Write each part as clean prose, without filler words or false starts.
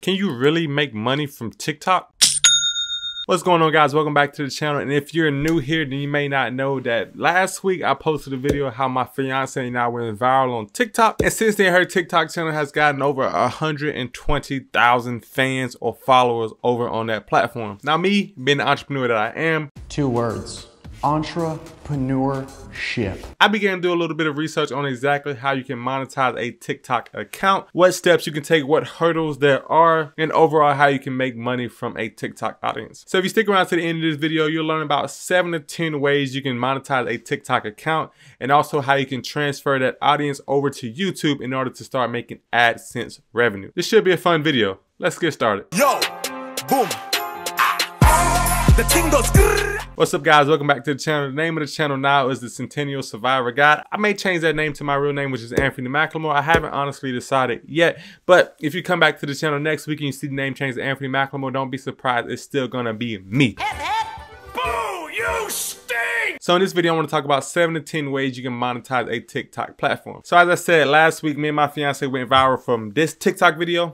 Can you really make money from TikTok? What's going on, guys? Welcome back to the channel. And if you're new here, then you may not know that last week I posted a video how my fiance and I went viral on TikTok. And since then, her TikTok channel has gotten over 120,000 fans or followers over on that platform. Now, me being the entrepreneur that I am, 2 words: entrepreneurship. I began to do a little bit of research on exactly how you can monetize a TikTok account, what steps you can take, what hurdles there are, and overall how you can make money from a TikTok audience. So if you stick around to the end of this video, you'll learn about 7 to 10 ways you can monetize a TikTok account, and also how you can transfer that audience over to YouTube in order to start making AdSense revenue. This should be a fun video. Let's get started. Yo, boom. The thing goes. What's up, guys? Welcome back to the channel. The name of the channel now is the Centennial Survivor Guide. I may change that name to my real name, which is Anthony McLemore. I haven't honestly decided yet, but if you come back to the channel next week and you see the name change to Anthony McLemore, don't be surprised. It's still gonna be me. Boo, you stink! So in this video, I want to talk about 7 to 10 ways you can monetize a TikTok platform. So as I said last week, me and my fiance went viral from this TikTok video.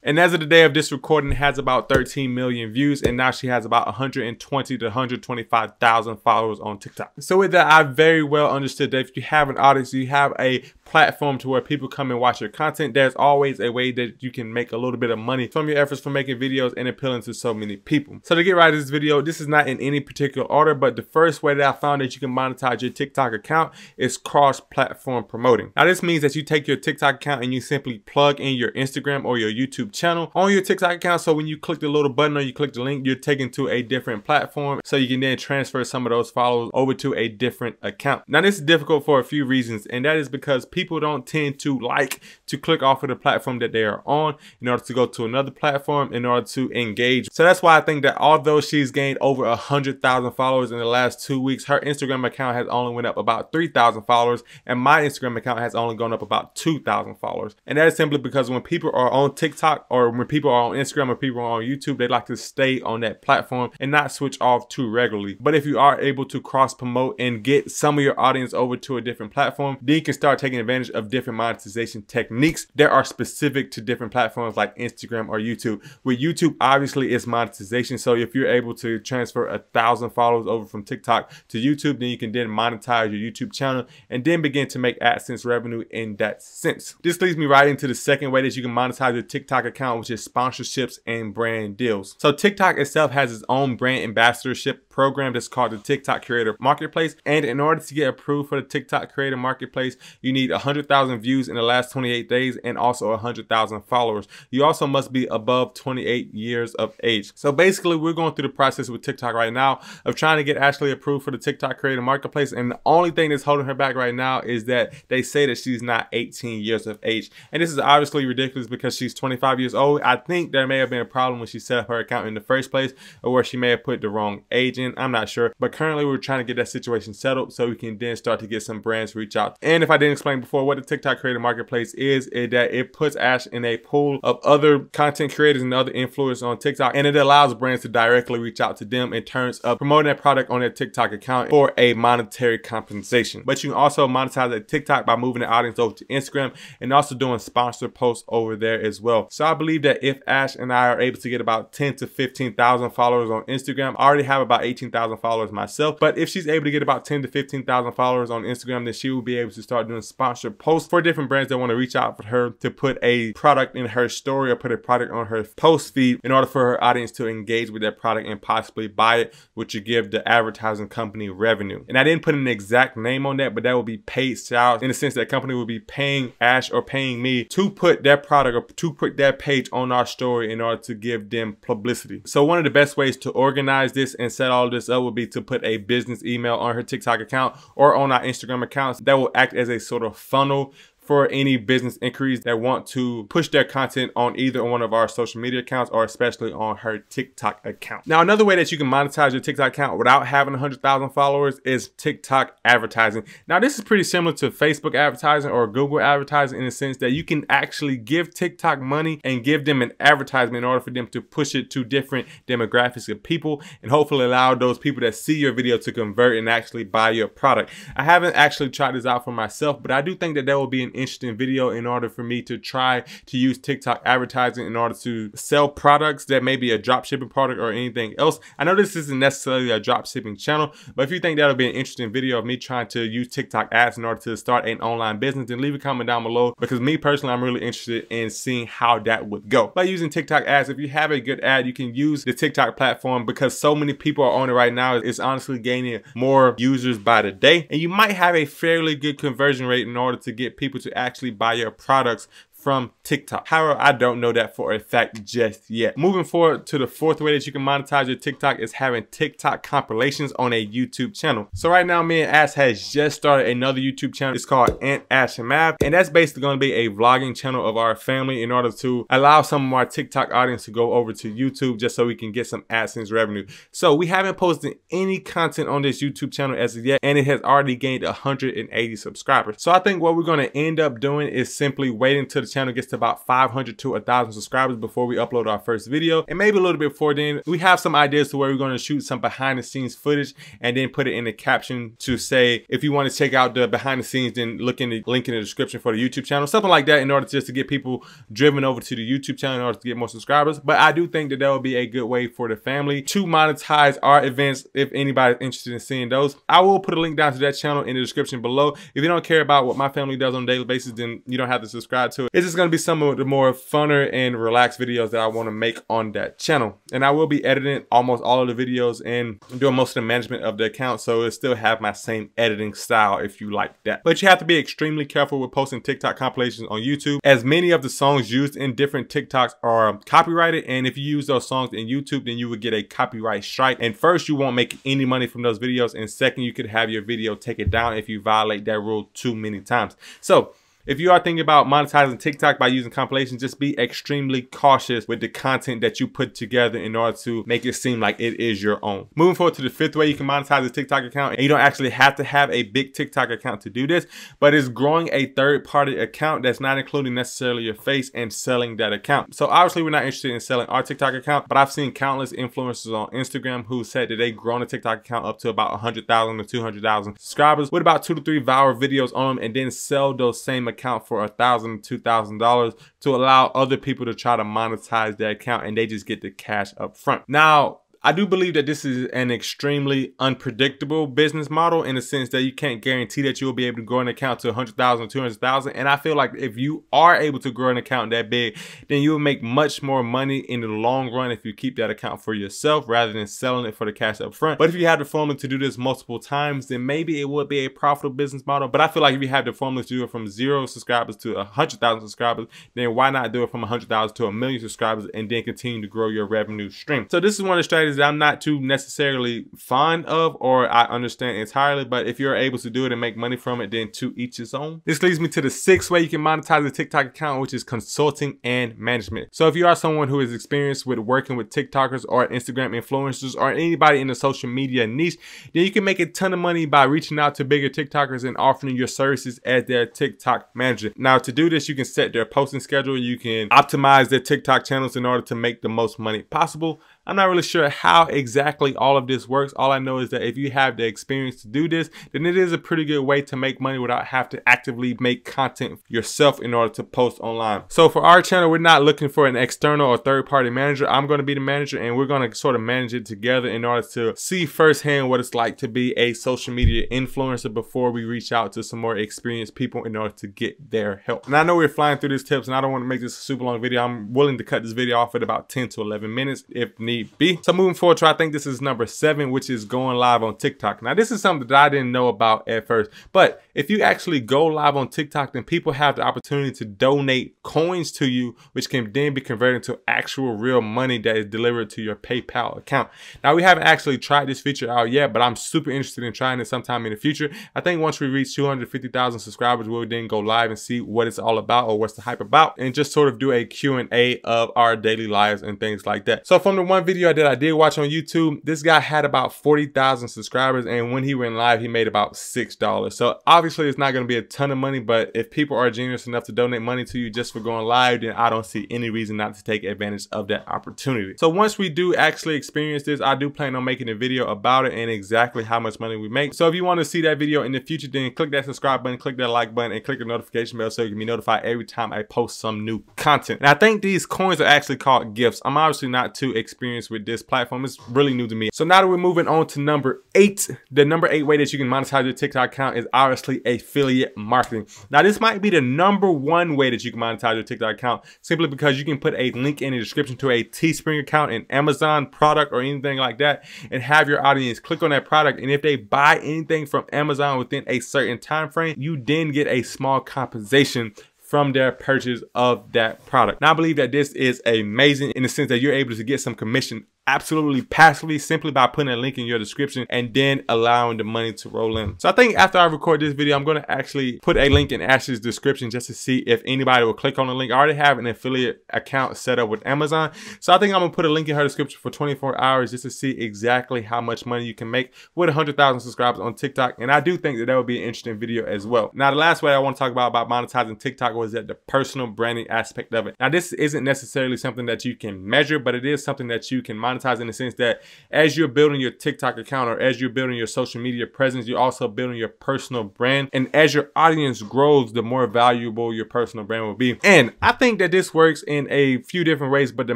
And as of the day of this recording, it has about 13 million views, and now she has about 120 to 125,000 followers on TikTok. So with that, I very well understood that if you have an audience, you have a platform to where people come and watch your content, there's always a way that you can make a little bit of money from your efforts for making videos and appealing to so many people. So to get right to this video, this is not in any particular order, but the first way that I found that you can monetize your TikTok account is cross-platform promoting. Now this means that you take your TikTok account and you simply plug in your Instagram or your YouTube channel on your TikTok account. So when you click the little button or you click the link, you're taken to a different platform, so you can then transfer some of those followers over to a different account. Now this is difficult for a few reasons, and that is because people don't tend to like to click off of the platform that they are on in order to go to another platform in order to engage. So that's why I think that although she's gained over 100,000 followers in the last 2 weeks, her Instagram account has only went up about 3,000 followers, and my Instagram account has only gone up about 2,000 followers. And that is simply because when people are on TikTok, or when people are on Instagram, or people are on YouTube, they like to stay on that platform and not switch off too regularly. But if you are able to cross promote and get some of your audience over to a different platform, then you can start taking advantage of different monetization techniques that are specific to different platforms like Instagram or YouTube. With YouTube, obviously it's monetization. So if you're able to transfer 1,000 followers over from TikTok to YouTube, then you can then monetize your YouTube channel and then begin to make AdSense revenue in that sense. This leads me right into the second way that you can monetize your TikTok account, which is sponsorships and brand deals. So TikTok itself has its own brand ambassadorship program that's called the TikTok Creator Marketplace. And in order to get approved for the TikTok Creator Marketplace, you need 100,000 views in the last 28 days and also 100,000 followers. You also must be above 28 years of age. So basically, we're going through the process with TikTok right now of trying to get Ashley approved for the TikTok Creator Marketplace. And the only thing that's holding her back right now is that they say that she's not 18 years of age. And this is obviously ridiculous because she's 25 years old. I think there may have been a problem when she set up her account in the first place, or where she may have put the wrong age in. I'm not sure, but currently we're trying to get that situation settled so we can then start to get some brands reach out. And if I didn't explain before, what the TikTok Creator Marketplace is that it puts Ash in a pool of other content creators and other influencers on TikTok, and it allows brands to directly reach out to them in terms of promoting their product on their TikTok account for a monetary compensation. But you can also monetize a TikTok by moving the audience over to Instagram and also doing sponsored posts over there as well. So I believe that if Ash and I are able to get about 10 to 15,000 followers on Instagram, I already have about 18,000 followers myself, but if she's able to get about 10 to 15,000 followers on Instagram, then she will be able to start doing sponsored posts for different brands that want to reach out for her to put a product in her story or put a product on her post feed in order for her audience to engage with that product and possibly buy it, which would give the advertising company revenue. And I didn't put an exact name on that, but that would be paid sales, in the sense that company would be paying Ash or paying me to put their product or to put their page on our story in order to give them publicity. So one of the best ways to organize this and set all this up would be to put a business email on her TikTok account or on our Instagram accounts that will act as a sort of funnel for any business inquiries that want to push their content on either one of our social media accounts or especially on her TikTok account. Now, another way that you can monetize your TikTok account without having 100,000 followers is TikTok advertising. Now, this is pretty similar to Facebook advertising or Google advertising in the sense that you can actually give TikTok money and give them an advertisement in order for them to push it to different demographics of people and hopefully allow those people that see your video to convert and actually buy your product. I haven't actually tried this out for myself, but I do think that that will be an interesting video in order for me to try to use TikTok advertising in order to sell products that may be a drop shipping product or anything else. I know this isn't necessarily a drop shipping channel, but if you think that'll be an interesting video of me trying to use TikTok ads in order to start an online business, then leave a comment down below, because me personally, I'm really interested in seeing how that would go. By using TikTok ads, if you have a good ad, you can use the TikTok platform because so many people are on it right now. It's honestly gaining more users by the day, and you might have a fairly good conversion rate in order to get people to actually buy your products from TikTok. However, I don't know that for a fact just yet. Moving forward to the fourth way that you can monetize your TikTok is having TikTok compilations on a YouTube channel. So right now, me and Ash has just started another YouTube channel. It's called Aunt Ash and Mav, and that's basically going to be a vlogging channel of our family in order to allow some of our TikTok audience to go over to YouTube just so we can get some AdSense revenue. So we haven't posted any content on this YouTube channel as of yet, and it has already gained 180 subscribers. So I think what we're going to end up doing is simply waiting till the channel gets to about 500 to 1,000 subscribers before we upload our first video, and maybe a little bit before then. We have some ideas to where we're going to shoot some behind the scenes footage and then put it in the caption to say, if you want to check out the behind the scenes, then look in the link in the description for the YouTube channel, something like that, in order just to get people driven over to the YouTube channel in order to get more subscribers. But I do think that that will be a good way for the family to monetize our events if anybody's interested in seeing those. I will put a link down to that channel in the description below. If you don't care about what my family does on a daily basis, then you don't have to subscribe to it. It's just going to be some of the more funner and relaxed videos that I want to make on that channel. And I will be editing almost all of the videos and doing most of the management of the account, so it'll still have my same editing style if you like that. But you have to be extremely careful with posting TikTok compilations on YouTube, as many of the songs used in different TikToks are copyrighted, and if you use those songs in YouTube, then you would get a copyright strike. And first, you won't make any money from those videos, and second, you could have your video taken down if you violate that rule too many times. So if you are thinking about monetizing TikTok by using compilations, just be extremely cautious with the content that you put together in order to make it seem like it is your own. Moving forward to the fifth way you can monetize a TikTok account, and you don't actually have to have a big TikTok account to do this, but it's growing a third-party account that's not including necessarily your face and selling that account. So obviously we're not interested in selling our TikTok account, but I've seen countless influencers on Instagram who said that they've grown a TikTok account up to about 100,000 to 200,000 subscribers with about 2 to 3 viral videos on them, and then sell those same account for $1,000 to $2,000 to allow other people to try to monetize their account, and they just get the cash up front. Now, I do believe that this is an extremely unpredictable business model in the sense that you can't guarantee that you'll be able to grow an account to 100,000 or 200,000. And I feel like if you are able to grow an account that big, then you will make much more money in the long run if you keep that account for yourself rather than selling it for the cash up front. But if you have the formula to do this multiple times, then maybe it would be a profitable business model. But I feel like if you have the formula to do it from 0 subscribers to 100,000 subscribers, then why not do it from 100,000 to 1,000,000 subscribers and then continue to grow your revenue stream? So this is one of the strategies that I'm not too necessarily fond of, or I understand entirely, but if you're able to do it and make money from it, then to each his own. This leads me to the sixth way you can monetize a TikTok account, which is consulting and management. So if you are someone who is experienced with working with TikTokers or Instagram influencers or anybody in the social media niche, then you can make a ton of money by reaching out to bigger TikTokers and offering your services as their TikTok manager. Now, to do this, you can set their posting schedule, you can optimize their TikTok channels in order to make the most money possible. I'm not really sure how exactly all of this works. All I know is that if you have the experience to do this, then it is a pretty good way to make money without having to actively make content yourself in order to post online. So for our channel, we're not looking for an external or third-party manager. I'm going to be the manager, and we're going to sort of manage it together in order to see firsthand what it's like to be a social media influencer before we reach out to some more experienced people in order to get their help. And I know we're flying through these tips, and I don't want to make this a super long video. I'm willing to cut this video off at about 10 to 11 minutes if need need be. So moving forward to, I think this is number 7, which is going live on TikTok. Now this is something that I didn't know about at first, but if you actually go live on TikTok, then people have the opportunity to donate coins to you, which can then be converted into actual real money that is delivered to your PayPal account. Now we haven't actually tried this feature out yet, but I'm super interested in trying it sometime in the future. I think once we reach 250,000 subscribers, we'll then go live and see what it's all about or what's the hype about, and just sort of do a Q&A of our daily lives and things like that. So from the one video that I did watch on YouTube, this guy had about 40,000 subscribers, and when he went live, he made about $6. So obviously it's not going to be a ton of money, but if people are generous enough to donate money to you just for going live, then I don't see any reason not to take advantage of that opportunity. So once we do actually experience this, I do plan on making a video about it and exactly how much money we make. So if you want to see that video in the future, then click that subscribe button, click that like button, and click the notification bell so you can be notified every time I post some new content. And I think these coins are actually called gifts. I'm obviously not too experienced with this platform. It's really new to me. So now that we're moving on to number 8, the number 8 way that you can monetize your TikTok account is obviously affiliate marketing. Now this might be the number 1 way that you can monetize your TikTok account, simply because you can put a link in the description to a Teespring account, an Amazon product, or anything like that, and have your audience click on that product. And if they buy anything from Amazon within a certain time frame, you then get a small compensation from their purchase of that product. Now I believe that this is amazing in the sense that you're able to get some commission absolutely passively simply by putting a link in your description and then allowing the money to roll in. So I think after I record this video, I'm going to actually put a link in Ashley's description just to see if anybody will click on the link. I already have an affiliate account set up with Amazon, so I think I'm gonna put a link in her description for 24 hours just to see exactly how much money you can make with 100,000 subscribers on TikTok. And I do think that that would be an interesting video as well. Now the last way I want to talk about monetizing TikTok was that the personal branding aspect of it. Now this isn't necessarily something that you can measure, but it is something that you can monetize in the sense that as you're building your TikTok account or as you're building your social media presence, you're also building your personal brand. And as your audience grows, the more valuable your personal brand will be. And I think that this works in a few different ways, but the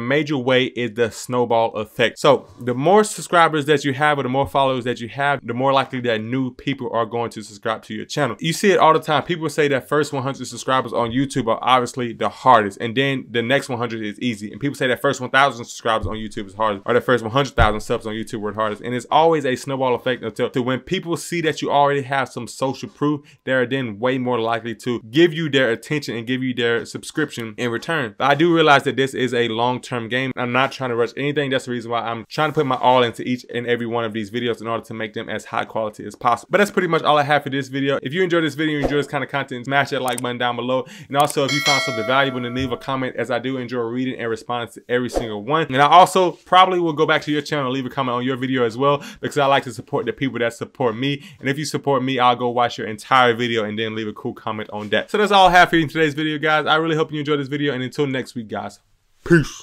major way is the snowball effect. So the more subscribers that you have or the more followers that you have, the more likely that new people are going to subscribe to your channel. You see it all the time. People say that first 100 subscribers on YouTube are obviously the hardest, and then the next 100 is easy. And people say that first 1,000 subscribers on YouTube is hardest, or the first 100,000 subs on YouTube were the hardest. And it's always a snowball effect until when people see that you already have some social proof, they're then way more likely to give you their attention and give you their subscription in return. But I do realize that this is a long-term game. I'm not trying to rush anything. That's the reason why I'm trying to put my all into each and every one of these videos in order to make them as high quality as possible. But that's pretty much all I have for this video. If you enjoyed this video, you enjoy this kind of content, smash that like button down below. And also if you found something valuable, then leave a comment, as I do enjoy reading and responding to every single one. And I also probably will go back to your channel and leave a comment on your video as well, because I like to support the people that support me. And if you support me, I'll go watch your entire video and then leave a cool comment on that. So that's all I have for you in today's video, guys. I really hope you enjoyed this video, and until next week, guys, peace.